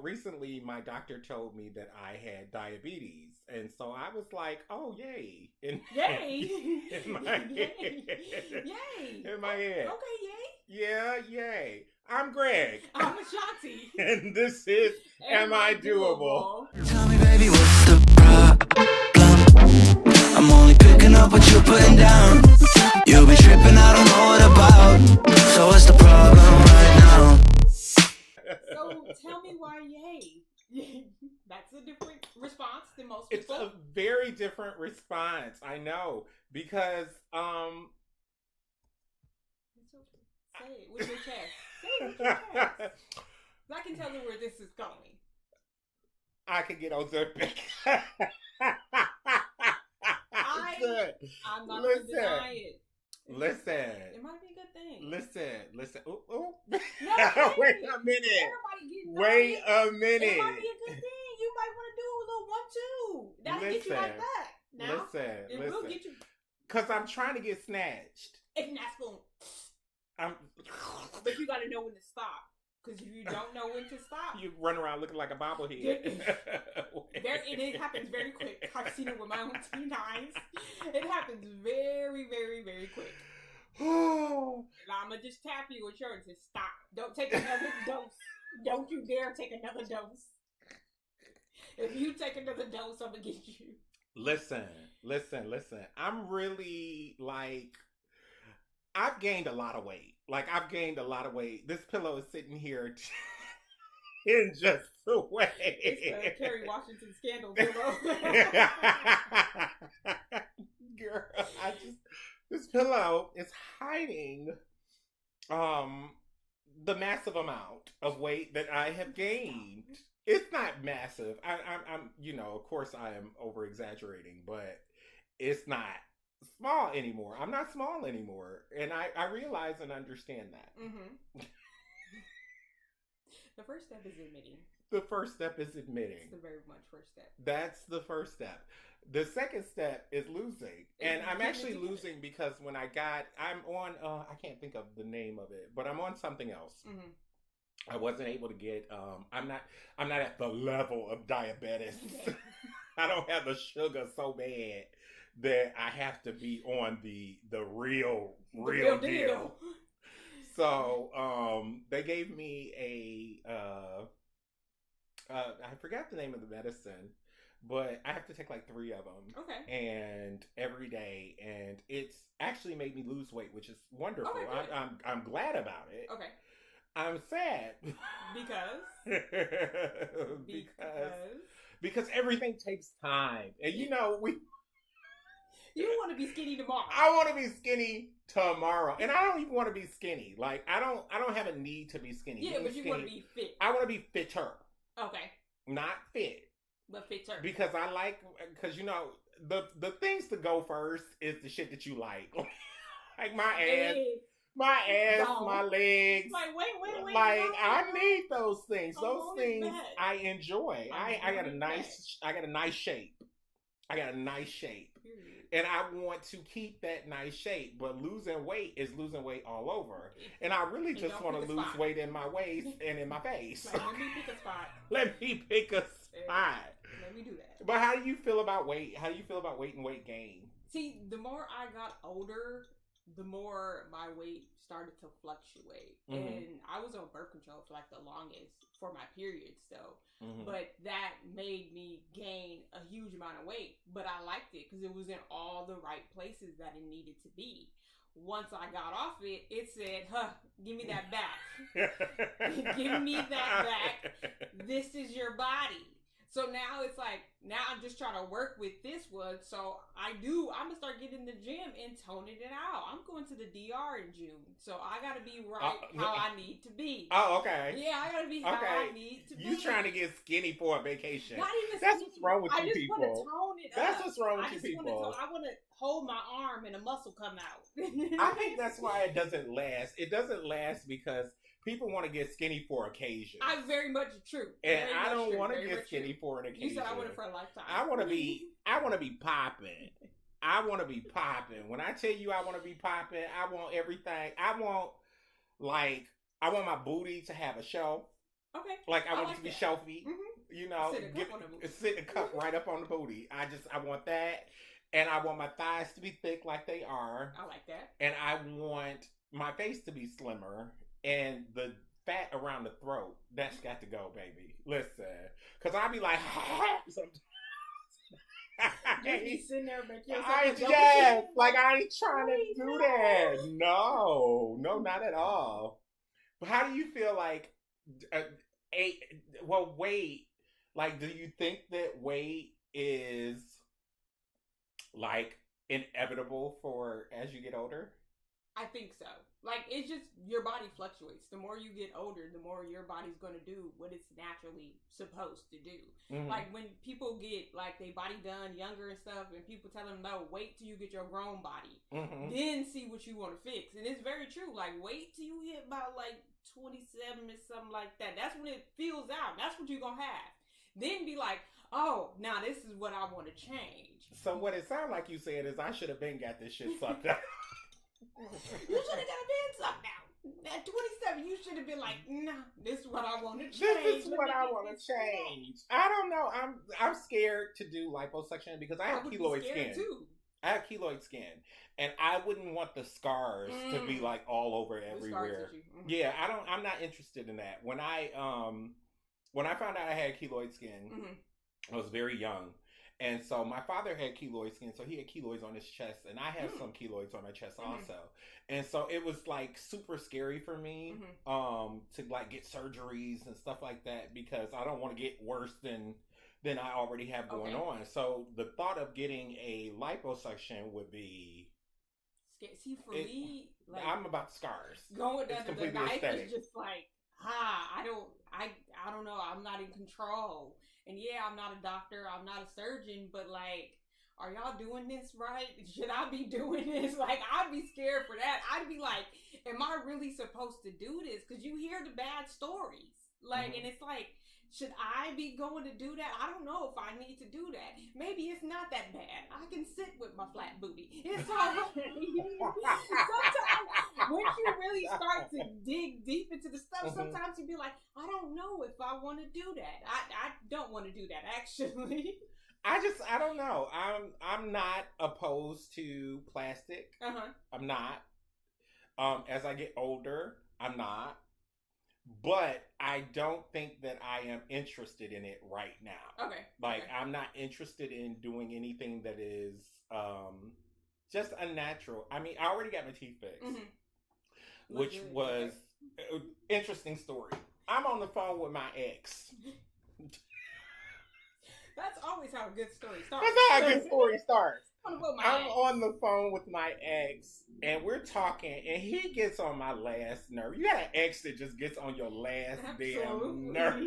recently my doctor told me that I had diabetes, and so I was like, "Oh, yay!" Yay! In my head, Yay! in my head, Okay, yay! yeah, yay! I'm Greg, I'm Ashanti. and this is Am I Doable? Tell me, baby, what's the problem? I'm only picking up what you're putting down. You be tripping, I don't know what about. So what's the problem right now? So tell me why yay. That's a different response than most It's people. a very different response. I know because Say it with your chest. Say it with your chest. I can tell you where this is going. I could get Ozempic. I'm not Listen. going to deny it. Listen. It might be a good thing. Listen. Ooh. No, Wait a minute. Everybody getting Wait a It minute. might be a good thing. You might want to do a little 1-2. That'll get you like that. Now, it will get you. Because I'm trying to get snatched. And that's going. I'm. But you got to know when to stop. Because if you don't know when to stop, You run around looking like a bobblehead. it happens very quick. I've seen it with my own teen eyes. It happens very, very, very quick. And I'm going to just tap you with yours and stop. Don't take another dose. Don't you dare take another dose. If you take another dose, I'm going to get you. Listen. I'm really I've gained a lot of weight. This pillow is sitting here in just the way. It's the Kerry Washington scandal pillow. Girl, this pillow is hiding the massive amount of weight that I have gained. It's not massive. I'm of course I am over exaggerating, but it's not small anymore. I'm not small anymore. And I realize and understand that. Mm-hmm. The first step is admitting. The first step is admitting. It's the very much first step. That's the first step. The second step is losing. And I'm actually losing because when I'm on, I can't think of the name of it, but I'm on something else. Mm-hmm. I wasn't able to get, I'm not at the level of diabetes. I don't have the sugar so bad that I have to be on the real deal. So, they gave me I forgot the name of the medicine, but I have to take like 3 of them. Okay. And every day, and it's actually made me lose weight, which is wonderful. Okay, I'm glad about it. Okay. I'm sad Because because everything takes time, and you want to be skinny tomorrow. I want to be skinny tomorrow, and I don't even want to be skinny. Like I don't have a need to be skinny. Yeah, but you want to be fit. I want to be fitter. Okay. Not fit, but fitter. Because the things to go first is the shit that you like, like my ass. My ass, my legs. Like, wait. I need those things. I'm Those things back. I enjoy. I got a nice shape. I got a nice shape. Period. And I want to keep that nice shape, but losing weight is losing weight all over. And I really just want to lose weight in my waist and in my face. Like, let me pick a spot. Let me pick a spot. Let me do that. But how do you feel about weight? How do you feel about weight and weight gain? See, the more I got older, the more my weight started to fluctuate. Mm-hmm. And I was on birth control for like the longest for my period still. Mm-hmm. But that made me gain a huge amount of weight. But I liked it because it was in all the right places that it needed to be. Once I got off it, it said, give me that back. Give me that back. This is your body. So now it's like, now I'm just trying to work with this one. So I'm going to start getting in the gym and toning it out. I'm going to the DR in June. So I got to be right how I need to be. Oh, okay. Yeah, I got to be how I need to be. You trying to get skinny for a vacation. Not even That's skinny. what's wrong with you people. I just want to tone it That's up. what's wrong with you people. I want to hold my arm and a muscle come out. I think that's why it doesn't last. It doesn't last because people want to get skinny for occasion. Very much true. And I don't want to get skinny for an occasion. You said I want it for a lifetime. I want to be popping. I want to be popping. When I tell you I want to be popping, I want everything. I want my booty to have a show. Okay. Like I want like it to be that. shelfy. Mm-hmm. You know, sit a cup right up on the booty. I want that, and I want my thighs to be thick like they are. I like that. And I want my face to be slimmer, and the fat around the throat that's got to go, baby. Listen, because I be like, sometimes. Just be sitting there, but like I ain't trying to do that. No, not at all. But how do you feel like? Weight. Like, do you think that weight is like inevitable for as you get older? I think so. Like, it's just your body fluctuates. The more you get older, the more your body's going to do what it's naturally supposed to do. Mm-hmm. Like, when people get, like, their body done younger and stuff, and people tell them, no, wait till you get your grown body. Mm-hmm. Then see what you want to fix. And it's very true. Like, wait till you hit about, like, 27 or something like that. That's when it feels out. That's what you're going to have. Then be like, oh, now this is what I want to change. So what it sounds like you said is I should have been got this shit sucked up. You should have got a been sucked out. At 27, you should have been like, nah, this is what I want to change. This is what I want to change. I don't know. I'm scared to do liposuction because I have keloid skin. Too. I have keloid skin, and I wouldn't want the scars to be like all over everywhere. Mm-hmm. Yeah, I'm not interested in that. When I found out I had keloid skin, I was very young. And so my father had keloid skin, so he had keloids on his chest, and I have some keloids on my chest also. And so it was like super scary for me to like get surgeries and stuff like that because I don't want to get worse than I already have going on. So the thought of getting a liposuction would be see for me. Like, I'm about the scars. Going down to the knife is just like I don't know. I'm not in control. And yeah, I'm not a doctor, I'm not a surgeon, but like, are y'all doing this right? Should I be doing this? Like, I'd be scared for that. I'd be like, am I really supposed to do this? Because you hear the bad stories. Like, and it's like, should I be going to do that? I don't know if I need to do that. Maybe it's not that bad. I can sit with my flat booty. It's all right. Sometimes, once you really start to dig deep into the stuff, sometimes you be like, I don't know if I want to do that. I don't want to do that, actually. I don't know. I'm not opposed to plastic. I'm not. As I get older, I'm not. But I don't think that I am interested in it right now. Okay. Like, I'm not interested in doing anything that is just unnatural. I mean, I already got my teeth fixed, which was interesting story. I'm on the phone with my ex. That's always how a good story starts. That's how a good story starts. I'm on the phone with my ex, and we're talking, and he gets on my last nerve. You got an ex that just gets on your last damn nerve.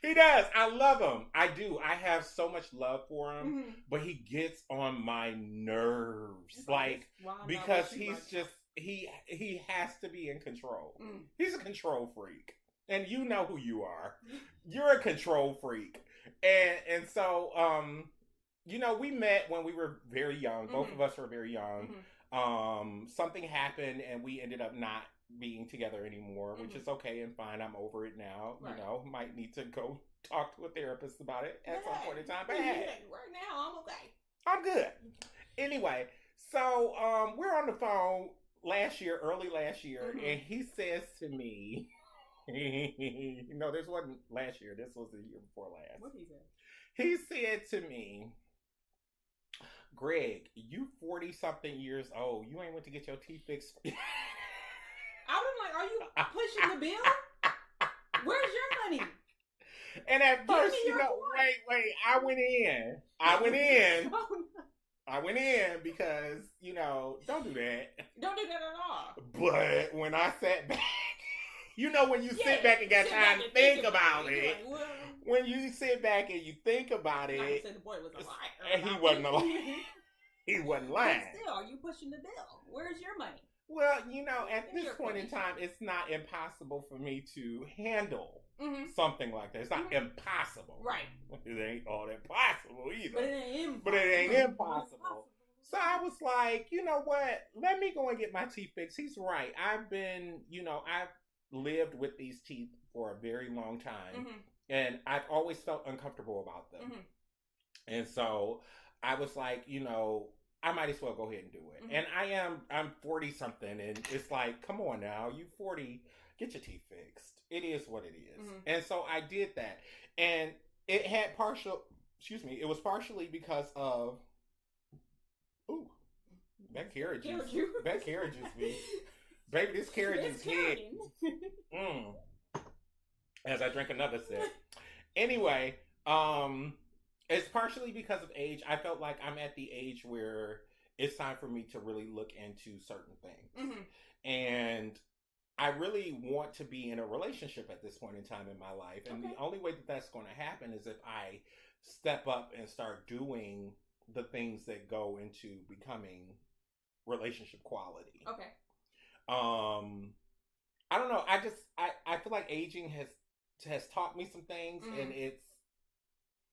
He does. I love him. I do. I have so much love for him, but he gets on my nerves, like because he's just he has to be in control. He's a control freak, and you know who you are. You're a control freak, and so you know, we met when we were very young. Both of us were very young. Something happened and we ended up not being together anymore, which is okay and fine. I'm over it now. Right. You know, might need to go talk to a therapist about it at some point in time. But hey, right now, I'm okay. I'm good. Anyway, so we're on the phone early last year, and he says to me, no, this wasn't last year. This was the year before last. What did he say? He said to me, Greg, you 40-something years old. You ain't went to get your teeth fixed. I was like, are you pushing the bill? Where's your money? And at first, you know, wait. I went in. I went in because, you know, don't do that. Don't do that at all. But when I sat back, you know, when you sit back and got time to think about it. Like, well, when you sit back and you think about it. Like I said, the boy was a liar. And he wasn't a liar. He wasn't lying. But still, are you pushing the bill? Where's your money? Well, you know, at this point in time, it's not impossible for me to handle something like that. It's not impossible. Right. It ain't all that possible either. But it ain't impossible. So I was like, you know what? Let me go and get my teeth fixed. He's right. I've been, you know, lived with these teeth for a very long time, Mm-hmm. and I've always felt uncomfortable about them. Mm-hmm. And so I was like, I might as well go ahead and do it. Mm-hmm. And I'm 40 something, and it's like, come on now, you 40, get your teeth fixed. It is what it is. Mm-hmm. And so I did that. And it had it was partially because of, ooh, that carriage is me. Baby, this carriage is hit. As I drink another sip. Anyway, it's partially because of age. I felt like I'm at the age where it's time for me to really look into certain things. Mm-hmm. And I really want to be in a relationship at this point in time in my life. And the only way that that's going to happen is if I step up and start doing the things that go into becoming relationship quality. Okay. I don't know. I feel like aging has taught me some things, Mm-hmm. and it's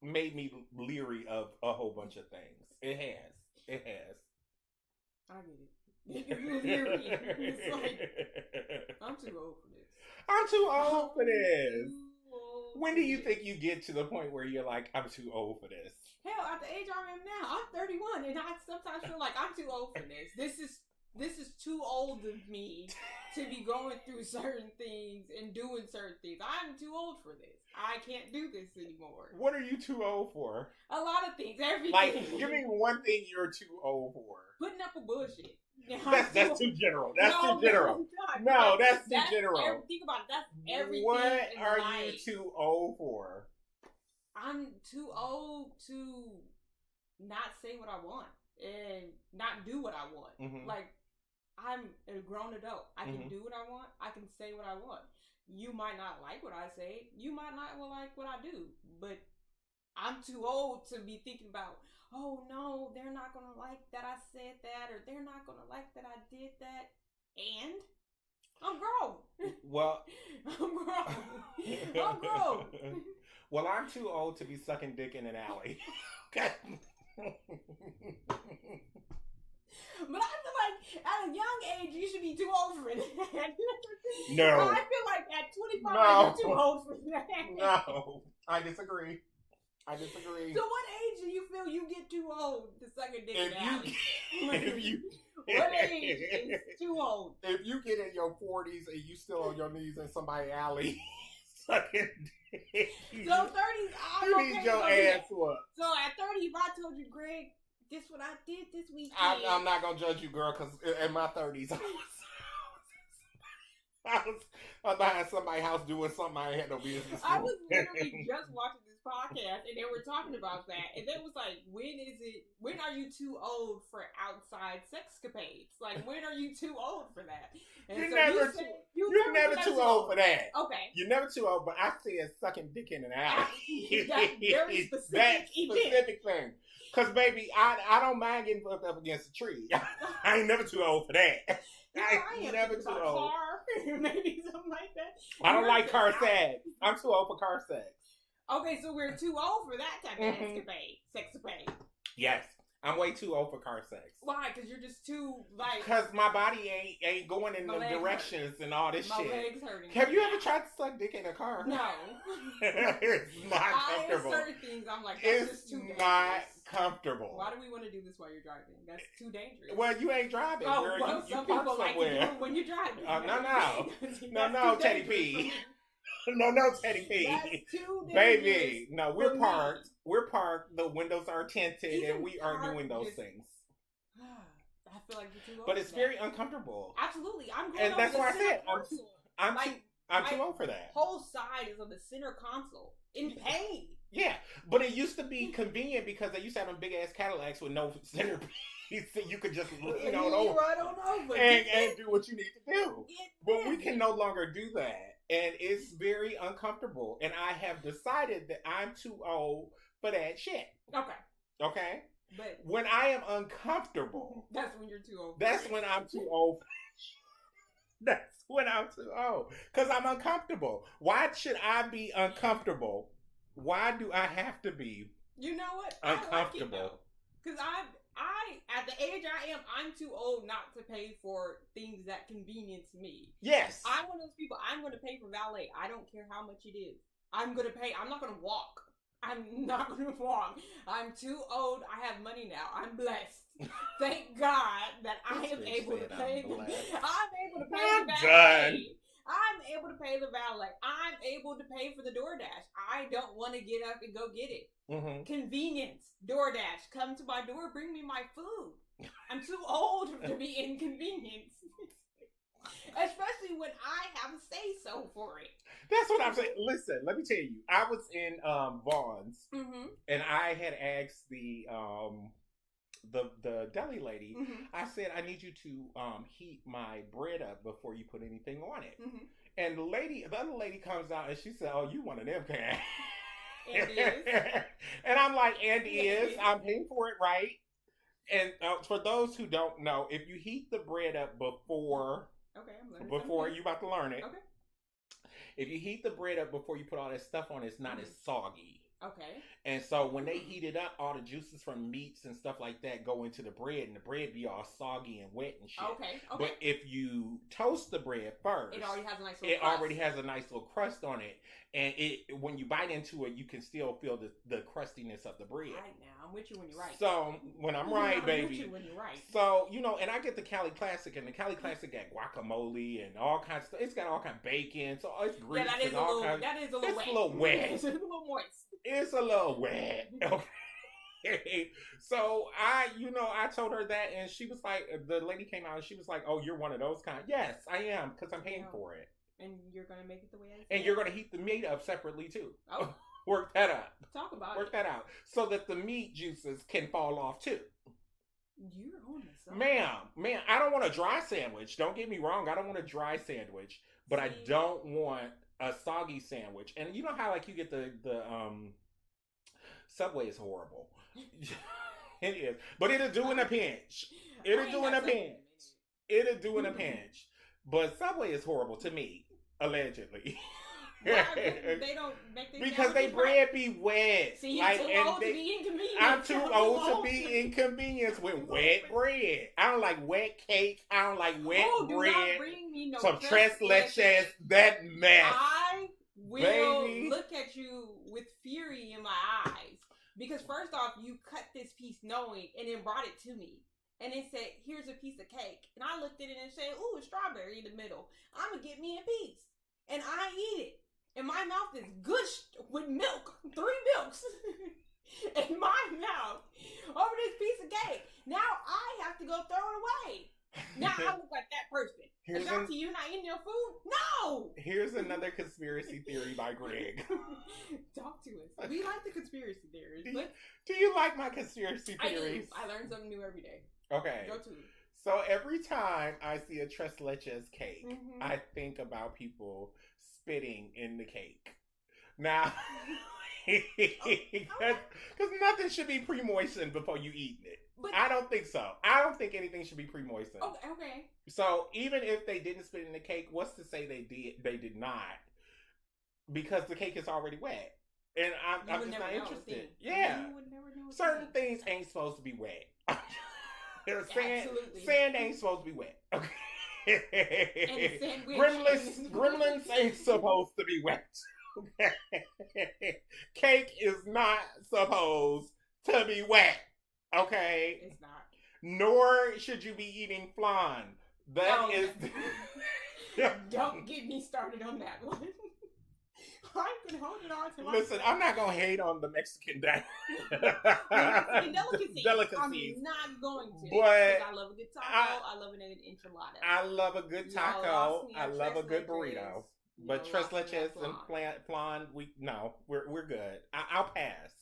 made me leery of a whole bunch of things. It has. I get it. You're leery. It's like, I'm too old for this. I'm too old for this. Too old When for do you this. think you get to the point where you're like, I'm too old for this? Hell, at the age I am now, I'm 31, and I sometimes feel like I'm too old for this. This is too old of me to be going through certain things and doing certain things. I'm too old for this. I can't do this anymore. What are you too old for? A lot of things, everything. Like, give me one thing you're too old for. Putting up with bullshit. That's too general. That's No, too general. God, No, that's too general. Think about it. That's everything. What in are life. you too old for? I'm too old to not say what I want and not do what I want. Mhm. Like, I'm a grown adult. I can Mhm. do what I want. I can say what I want. You might not like what I say. You might not like what I do. But I'm too old to be thinking about, oh no, they're not going to like that I said that, or they're not going to like that I did that. And I'm grown. Well, I'm grown. I'm grown. Well, I'm too old to be sucking dick in an alley. Okay. But I feel like at a young age, you should be too old for it. No. I feel like at 25, No. you're too old for that. No, I disagree. So what age do you feel you get too old to suck a dick in the alley? What age is too old? If you get in your 40s and you still on your knees in somebody's alley sucking dick, So 30s, I'm you okay need your to do that. ass whooped. So at 30, if I told you, Greg, this what I did this weekend. I'm not gonna judge you, girl, because in my 30s, I was behind somebody's house doing something I had no business I doing. was literally just watching this podcast and they were talking about that, and it was like, when are you too old for outside sexcapades? Like, when are you too old for that? And You're so never said- You're never too old for that. Okay. You're never too old, but I said sucking dick in an alley. That very specific That event. specific thing. Because, baby, I don't mind getting fucked up against a tree. I ain't never too old for that. I I am never thinking too about old. car, maybe something like that. I don't You're like car too- sex. I'm too old for car sex. Okay, so we're too old for that type of Mhm. sexcapade. Yes. I'm way too old for car sex. Why? Because you're just too, like, Because my body ain't going in My the legs hurt. directions and all this my shit. legs hurting. Have you ever tried to suck dick in a car? No. It's not comfortable. Certain things I'm like, that's It's just too dangerous. not comfortable. Why do we want to do this while you're driving? That's too dangerous. Well, you ain't driving, oh, girl. well, You some park people like to do somewhere. it when you're driving. No. That's No, too Teddy dangerous P. for me. No, Teddy P. That's too dangerous. Baby, no, for we're me. parked. We're parked. The windows are tinted, Even and we are park doing those is- things. I feel like you're too old. But it's for very that. uncomfortable. Absolutely. I'm going And over that's the why I center said, console. I'm Like, too my old for that. whole side is on the center console in pain. Yeah, but it used to be convenient because they used to have them big ass Cadillacs with no centerpiece, so you could just lean on You over right on over. and do what you need to do. Get But we busy. can no longer do that, and it's very uncomfortable. And I have decided that I'm too old for that shit. Okay, Okay, but when I am uncomfortable, that's when you're too old. that's when I'm too old. That's when I'm too old because I'm uncomfortable. Why should I be uncomfortable? Why do I have to be? You know what? Uncomfortable. Because At the age I am, I'm too old not to pay for things that convenience me. Yes. I'm one of those people. I'm going to pay for valet. I don't care how much it is. I'm going to pay. I'm not going to walk. I'm not going to walk. I'm too old. I have money now. I'm blessed. Thank God that I am able to pay. I'm able to pay the valet. I'm able to pay the valet. I'm able to pay for the DoorDash. I don't want to get up and go get it. Mm-hmm. Convenience. DoorDash. Come to my door. Bring me my food. I'm too old to be inconvenienced. Especially when I have a say-so for it. That's what I'm saying. Listen, let me tell you. I was in Vaughn's, and I had asked the deli lady. I said, I need you to heat my bread up before you put anything on it. And the other lady comes out and she said, oh, you one of them can. And I'm like, I'm paying for it, right? And for those who don't know, if you heat the bread up before you about to learn it. Okay. If you heat the bread up before you put all that stuff on, it's not as soggy. Okay. And so when they heat it up, all the juices from meats and stuff like that go into the bread, and the bread be all soggy and wet and shit. Okay. But if you toast the bread first, it already has a nice little crust. already has a nice little crust on it, and when you bite into it, you can still feel the crustiness of the bread. Right now, I'm with you when you're right. So when I'm right, baby. I'm with you when you're right. So and I get the Cali Classic, and the Cali Classic got guacamole and all kinds of stuff. It's got all kind of bacon, so it's grease and all kinds. That is a little wet. It's a little wet. It's a little moist. It's a little wet. Okay. So I told her that, and she was like, the lady came out and she was like, oh, you're one of those kind. Yes, I am, because I'm paying for it. And you're going to make it the way I said. And you're going to heat the meat up separately too. Oh. Work that up. Talk about Work that out. So that the meat juices can fall off too. You're on this. Ma'am, I don't want a dry sandwich. Don't get me wrong. I don't want a dry sandwich. But I don't want a soggy sandwich. And you know how like you get the Subway is horrible. It is. But it'll do in a pinch. It'll do in a pinch. But Subway is horrible to me, allegedly. They don't make the because they bread be wet. See, you're too old to be inconvenienced. I'm too old to be inconvenienced with wet bread. I don't like wet cake. I don't like wet bread. Do not bring me no some tres leches, that mess. I will look at you with fury in my eyes. Because first off, you cut this piece knowing and then brought it to me. And it said, here's a piece of cake. And I looked at it and said, ooh, a strawberry in the middle. I'm going to get me a piece. And I eat it. And my mouth is gushed with milk. 3 milks. In my mouth. Over this piece of cake. Now I have to go throw it away. Now I look like that person. Ashanti, you're not eating your food? No! Here's another conspiracy theory by Greg. Talk to us. We like the conspiracy theories. Do you like my conspiracy theories? I learn something new every day. Okay. Go to it. So every time I see a tres leches cake, I think about people spitting in the cake. Now, because nothing should be pre-moistened before you eat it. But I don't think so. I don't think anything should be pre-moistened. Okay. So even if they didn't spit in the cake, what's to say they did not? Because the cake is already wet. And I'm just not interested. Yeah. You would never know. Certain things ain't supposed to be wet. Absolutely. Sand ain't supposed to be wet. Okay. And Gremlins ain't supposed to be wet. Cake is not supposed to be wet. Okay. It's not. Nor should you be eating flan. That is. Don't get me started on that one. I can hold it on to myself. Listen, I'm not gonna hate on the Mexican delicacies. I'm not going to. But I love a good taco. I love an enchilada. I love a good taco. I love a good burrito. But tres leches and flan, we're good. I'll pass.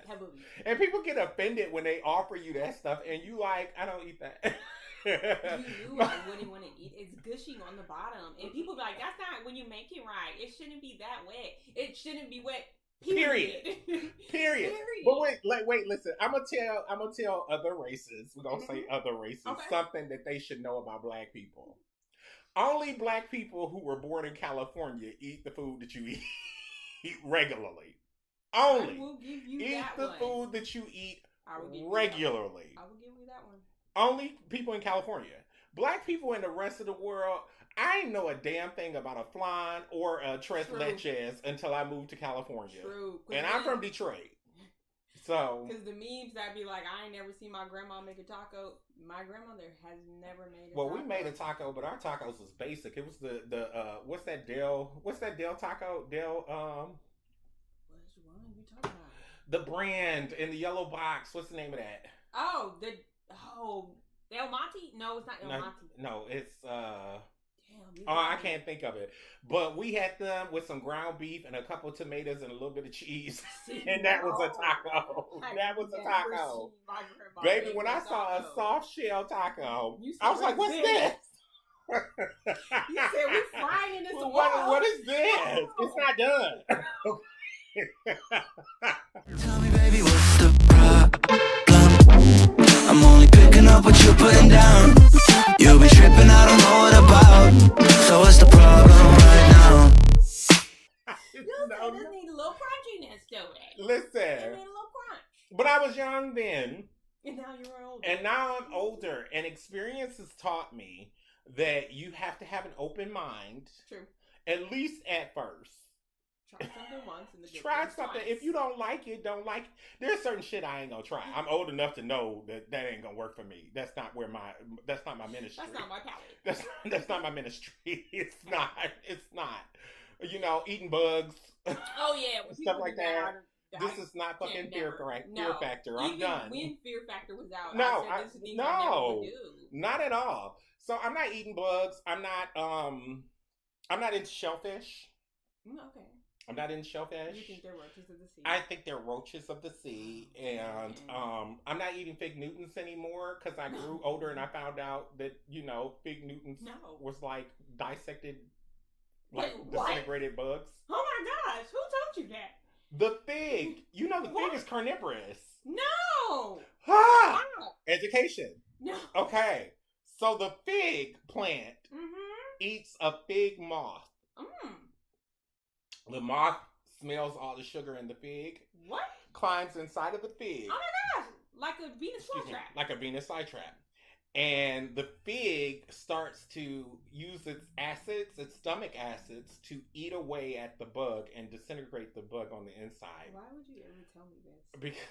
Heavily. And people get offended when they offer you that stuff, and you like, I don't eat that. I wouldn't want to eat. It's gushing on the bottom, and people be like, "That's not when you make it right. It shouldn't be that wet. It shouldn't be wet." Period. But wait, listen. I'm gonna tell other races. We're gonna say other races something that they should know about black people. Only black people who were born in California eat the food that you eat regularly. Only I will give you eat that the one. food that you eat I would give you regularly. I would give you that one. Only people in California. Black people in the rest of the world, I ain't know a damn thing about a flan or a tres True. leches until I moved to California. True. And I'm from Detroit. So. Because the memes that be like, I ain't never seen my grandma make a taco. My grandmother has never made a taco. Well, we made a taco, but our tacos was basic. It was the what's that Del taco? Which one are you talking about? The brand in the yellow box. What's the name of that? Oh, El Monte? No, it's not El Monte. No, it's Damn. I can't think of it. But we had them with some ground beef and a couple of tomatoes and a little bit of cheese. And that was a taco. That was a taco. Baby, when I saw a soft shell taco, I was like, what's this? You said we frying this what is this? It's not done. Tell me, baby, what's the problem? I'm only picking up what you're putting down. You'll be tripping, I don't know what about. So what's the problem right now? It doesn't need a little crunchiness to it. Listen. It need a little crunch. But I was young then. And now you're older. And now I'm older. And experience has taught me that you have to have an open mind. True. At least at first. Try something once and try something. Twice. If you don't like it, don't like it. There's certain shit I ain't gonna try. I'm old enough to know that ain't gonna work for me. That's not my ministry. That's not my palate. That's not my ministry. It's not. You know, eating bugs. Oh yeah, stuff like that. This is not fucking Fear Factor. I'm done. When Fear Factor was out, no, I said, this no, not at all. So I'm not eating bugs. I'm not into shellfish. Okay. I'm not into shellfish. You think they're roaches of the sea? I think they're roaches of the sea, and I'm not eating fig Newtons anymore because I grew older and I found out that fig Newtons was like dissected, like disintegrated bugs. Oh my gosh, who told you that? The fig, the fig is carnivorous. No. Education. No. Okay, so the fig plant eats a fig moth. The moth smells all the sugar in the fig. What? Climbs inside of the fig. Oh my gosh! Like a Venus flytrap. Like a Venus flytrap. And the fig starts to use its stomach acids, to eat away at the bug and disintegrate the bug on the inside. Why would you ever tell me this? Because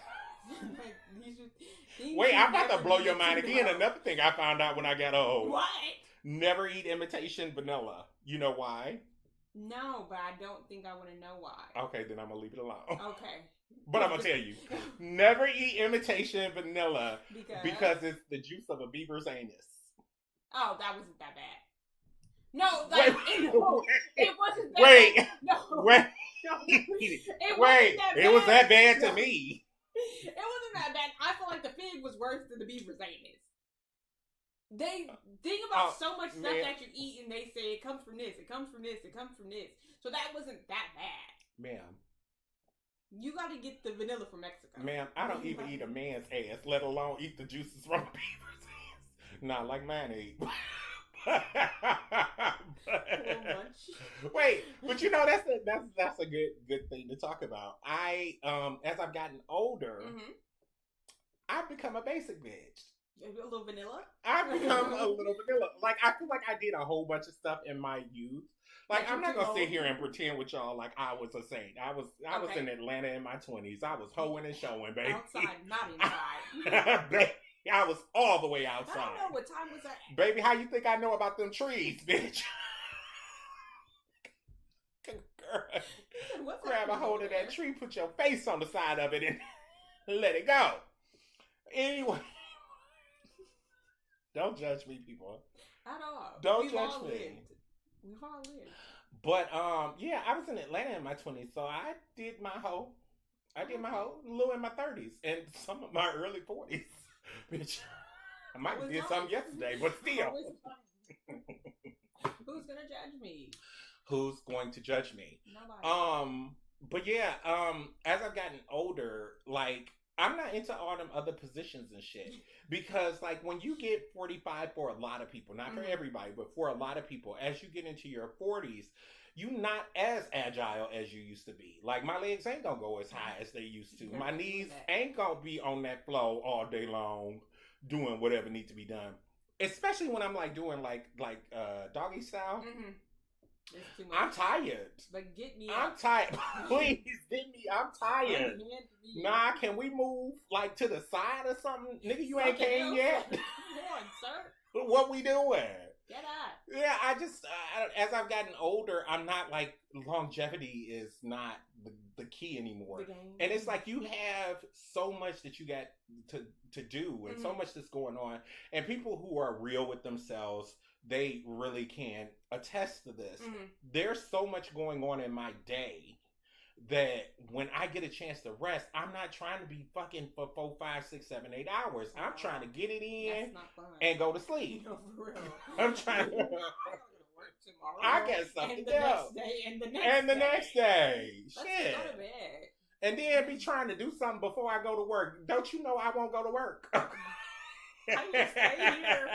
wait, I'm about to blow your mind again. Another thing I found out when I got old. What? Never eat imitation vanilla. You know why? No, but I don't think I want to know why. Okay, then I'm going to leave it alone. Okay. But I'm going to tell you. Never eat imitation vanilla because it's the juice of a beaver's anus. Oh, that wasn't that bad. No, like, it wasn't that bad. No. Wait. It was that bad to me. It wasn't that bad. I feel like the fig was worse than the beaver's anus. They think about so much stuff that you eat, and they say it comes from this, it comes from this, it comes from this. So that wasn't that bad. Ma'am. You got to get the vanilla from Mexico. Ma'am, I don't even eat a man's ass, let alone eat the juices from a beaver's ass. Not like mine ate. Wait, but that's a good thing to talk about. I as I've gotten older, I've become a basic bitch. A little vanilla? I've become a little vanilla. Like, I feel like I did a whole bunch of stuff in my youth. Like, I'm not gonna sit here and pretend with y'all like I was a saint. I was in Atlanta in my 20s. I was hoeing and showing, baby. Outside, not inside. Baby, I was all the way outside. I don't know what time was that. Baby, how you think I know about them trees, bitch? Girl, grab a hold of that tree, put your face on the side of it, and let it go. Anyway. Don't judge me, people. At all. Don't judge me. We've all lived. But yeah, I was in Atlanta in my 20s, so I did my whole. A little in my 30s and some of my early 40s. Bitch, I might have did something yesterday, but still. Who's gonna judge me? Who's going to judge me? Nobody. But yeah, as I've gotten older, like, I'm not into all them other positions and shit. Because, like, when you get 45, for a lot of people, not for everybody, but for a lot of people, as you get into your 40s, you not as agile as you used to be. Like my legs ain't gonna go as high as they used to. My knees ain't gonna be on that flow all day long, doing whatever needs to be done. Especially when I'm like doing like doggy style. Mm-hmm. It's too much. I'm tired. But get me I'm up. tired. Please get me. I'm tired. Nah, can we move like to the side or something? Nigga, you ain't came yet. Come on, sir. What we doing? Get up. Yeah, I just as I've gotten older, I'm not like longevity is not the key anymore. The game. And it's like you have so much that you got to do and so much that's going on. And people who are real with themselves, they really can attest to this. There's so much going on in my day that when I get a chance to rest, I'm not trying to be fucking for 4, 5, 6, 7, 8 hours. I'm trying to get it in and go to sleep. No, for real. I'm trying to. I gotta go to work tomorrow. I got something and the next day, and the next day. Let's Shit. go to bed. And then be trying to do something before I go to work. Don't you know I won't go to work? I will stay here.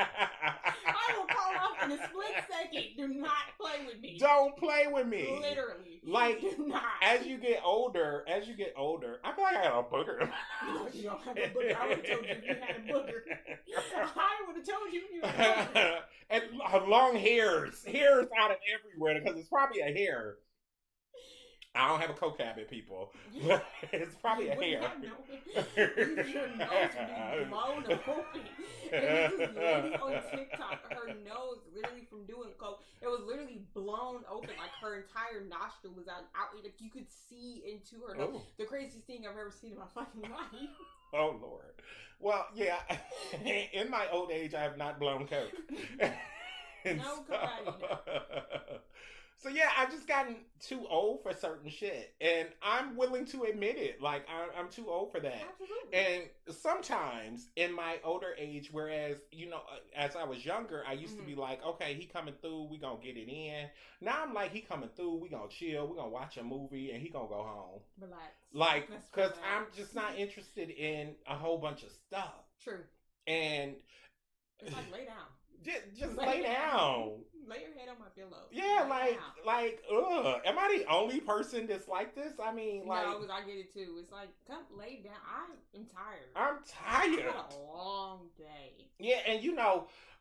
I will call off in a split second. Do not play with me. Don't play with me. Literally. Like, do not. as you get older, I feel like I got a booger. No, you don't have a booger. I would have told you if you had a booger. I would have told you if you had a booger. And long hairs out of everywhere because it's probably a hair. I don't have a coke habit, people. It's probably a hair. Your nose would be blown open. There was this lady on TikTok, her nose, literally from doing coke, it was literally blown open. Like her entire nostril was out. Like you could see into her nose. The craziest thing I've ever seen in my fucking life. Oh, Lord. Well, yeah. In my old age, I have not blown coke. No, karate. So yeah, I've just gotten too old for certain shit, and I'm willing to admit it. Like I'm too old for that. Absolutely. And sometimes in my older age, whereas as I was younger, I used to be like, okay, he coming through, we gonna get it in. Now I'm like, he coming through, we gonna chill, we gonna watch a movie, and he gonna go home. Relax. Like, because I'm just not interested in a whole bunch of stuff. True. And it's like lay down. Just lay down. Lay your head on my pillow. Yeah, like, ugh. Am I the only person that's like this? I mean, like, no, because I get it too. It's like, come lay down. I'm tired. I'm tired. I had a long day. Yeah, and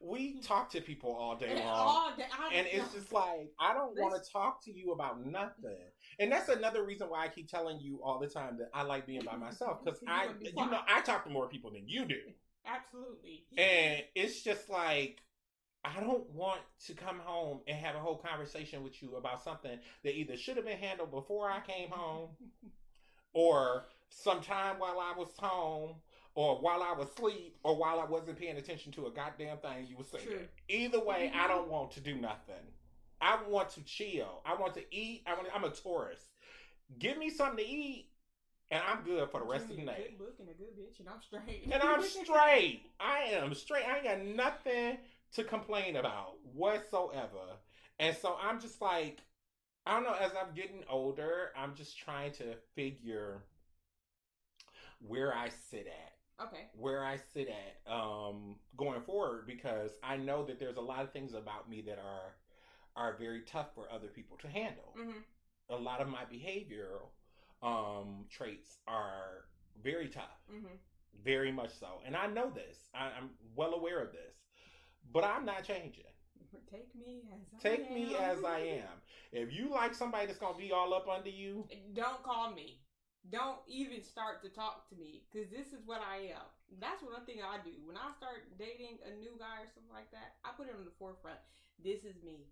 we talk to people all day long. All day. And it's just like, I don't want to talk to you about nothing. And that's another reason why I keep telling you all the time that I like being by myself. Because I talk to more people than you do. Absolutely. And it's just like, I don't want to come home and have a whole conversation with you about something that either should have been handled before I came home or sometime while I was home or while I was asleep or while I wasn't paying attention to a goddamn thing you were saying. True. Either way, I don't want to do nothing. I want to chill. I want to eat. I'm a tourist. Give me something to eat and I'm good for the rest of the night. A good book and a good bitch and I'm straight. And I'm straight. I am straight. I ain't got nothing to complain about whatsoever. And so I'm just like, I don't know, as I'm getting older, I'm just trying to figure where I sit at. Okay. Where I sit at going forward, because I know that there's a lot of things about me that are very tough for other people to handle. Mm-hmm. A lot of my behavioral traits are very tough. Mm-hmm. Very much so. And I know this. I'm well aware of this. But I'm not changing. Take me as I am. If you like somebody that's gonna be all up under you, don't call me. Don't even start to talk to me, because this is what I am. That's one thing I do. When I start dating a new guy or something like that, I put it on the forefront. This is me.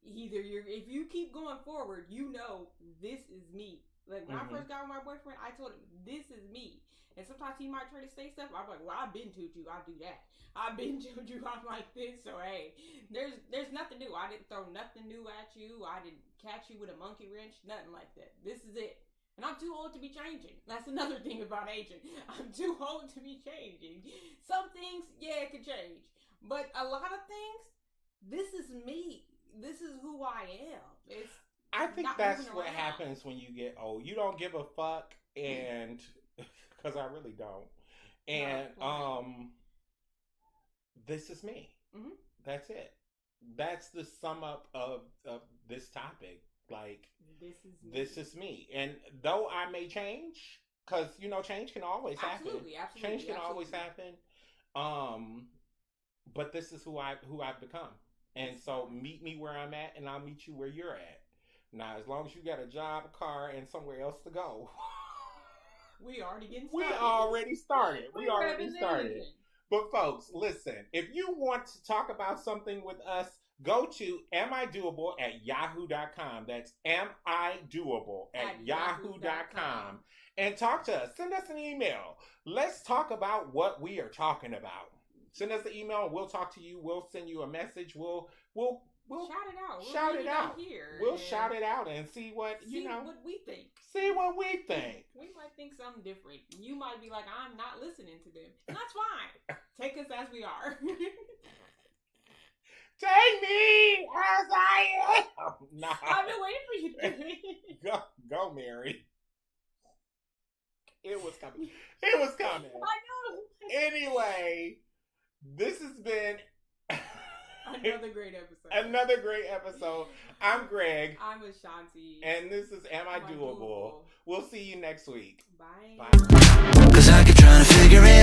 If you keep going forward, this is me. Like when I first got with my boyfriend, I told him this is me. And sometimes he might try to say stuff. I'm like, well, I've been told you I do that. I've been told you I'm like this. So hey, there's nothing new. I didn't throw nothing new at you. I didn't catch you with a monkey wrench. Nothing like that. This is it. And I'm too old to be changing. That's another thing about aging. I'm too old to be changing. Some things, yeah, it could change. But a lot of things, this is me. This is who I am. I think that's what happens when you get old. You don't give a fuck, and because I really don't. And this is me. Mm-hmm. That's it. That's the sum up of this topic. Like, This is me. And though I may change, because, you know, change can always happen. Absolutely. Change can always happen. But this is who I've become. And so meet me where I'm at, and I'll meet you where you're at. Now, as long as you got a job, a car, and somewhere else to go. We already getting started. We already grabbing started. everything. But folks, listen, if you want to talk about something with us, go to amidoable@yahoo.com. That's amidoable@yahoo.com. And talk to us. Send us an email. Let's talk about what we are talking about. Send us an email and we'll talk to you. We'll send you a message. We'll shout it out. Shout it out. Here we'll shout it out and see what what we think. See what we think. We might think something different. You might be like, I'm not listening to them. That's fine. Take us as we are. Take me as I am. Nah. I've been waiting for you to do it. Go, Mary. It was coming. It was coming. I know. Anyway, this has been another great episode. Another great episode. I'm Greg. I'm Ashanti. And this is Am I Doable? We'll see you next week. Bye. Bye. 'Cause I keep trying to figure it